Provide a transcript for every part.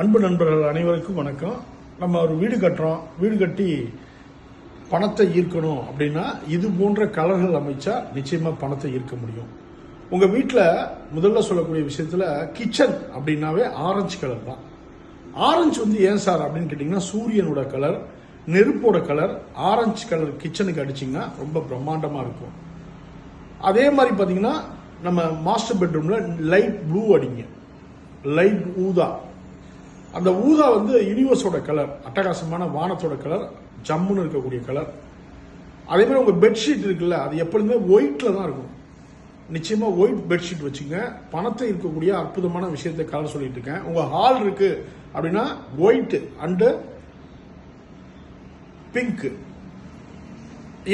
அன்பு நண்பர்கள் அனைவருக்கும் வணக்கம். நம்ம ஒரு வீடு கட்டுறோம். வீடு கட்டி பணத்தை ஈர்க்கணும் அப்படின்னா இது போன்ற கலர்கள் அமைச்சா நிச்சயமா பணத்தை ஈர்க்க முடியும். உங்க வீட்டில் முதல்ல சொல்லக்கூடிய விஷயத்துல கிச்சன் அப்படின்னாவே ஆரஞ்சு கலர் தான். ஆரஞ்சு ஏன் சார் அப்படின்னு கேட்டீங்கன்னா, சூரியனோட கலர், நெருப்போட கலர். ஆரஞ்சு கலர் கிச்சனுக்கு அடிச்சிங்கன்னா ரொம்ப பிரம்மாண்டமா இருக்கும். அதே மாதிரி பார்த்தீங்கன்னா, நம்ம மாஸ்டர் பெட்ரூம்ல லைட் ப்ளூ அடிங்க, லைட் ஊதா. அந்த ஊதா யூனிவர்ஸோட கலர், அட்டகாசமான வானத்தோட கலர், ஜம்முன்னு இருக்கக்கூடிய கலர். அதே மாதிரி உங்க பெட்ஷீட் இருக்குல்ல, அது எப்பொழுதுமே ஒயிட்ல தான் இருக்கும். நிச்சயமா ஒயிட் பெட்ஷீட் வச்சுங்க. பணத்தை இருக்கக்கூடிய அற்புதமான விஷயத்தை கலர் சொல்லிட்டு இருக்கேன். உங்க ஹால் இருக்கு அப்படின்னா ஒயிட் அண்ட் பிங்க்.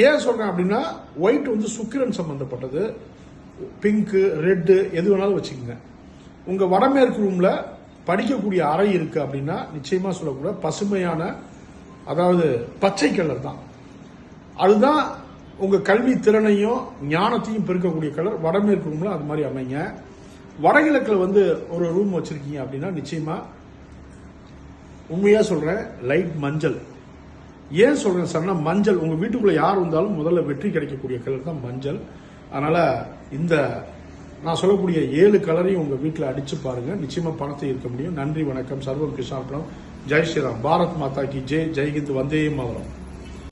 ஏன் சொல்றேன் அப்படின்னா, ஒயிட் சுக்கிரன் சம்பந்தப்பட்டது. பிங்க், ரெட் எது வேணாலும் வச்சுக்கோங்க. உங்க வடமேற்கு ரூம்ல படிக்கக்கூடிய அறை இருக்கு அப்படின்னா நிச்சயமா சொல்லக்கூட பசுமையான, அதாவது பச்சை கலர் தான். அதுதான் உங்க கல்வி திறனையும் ஞானத்தையும் பெருக்கக்கூடிய கலர். வடமேற்கு ரூம்ல அது மாதிரி அமைங்க. வடகிழக்குல ஒரு ரூம் வச்சிருக்கீங்க அப்படின்னா நிச்சயமா, உண்மையா சொல்றேன், லைட் மஞ்சள். ஏன் சொல்றேன் சார்னா, மஞ்சள் உங்க வீட்டுக்குள்ள யார் வந்தாலும் முதல்ல வெற்றி கிடைக்கக்கூடிய கலர் தான் மஞ்சள். அதனால இந்த நான் சொல்லக்கூடிய 7 கலரையும் உங்க வீட்டில் அடிச்சு பாருங்க. நிச்சயமா பணத்தை ஈர்க்க முடியும். நன்றி, வணக்கம். சர்வம் கிருஷ்ணார்ப்பணம். ஜெய் ஸ்ரீராம். பாரத் மாதா கி ஜெய். ஜெய் ஹிந்த். வந்தே மாதரம்.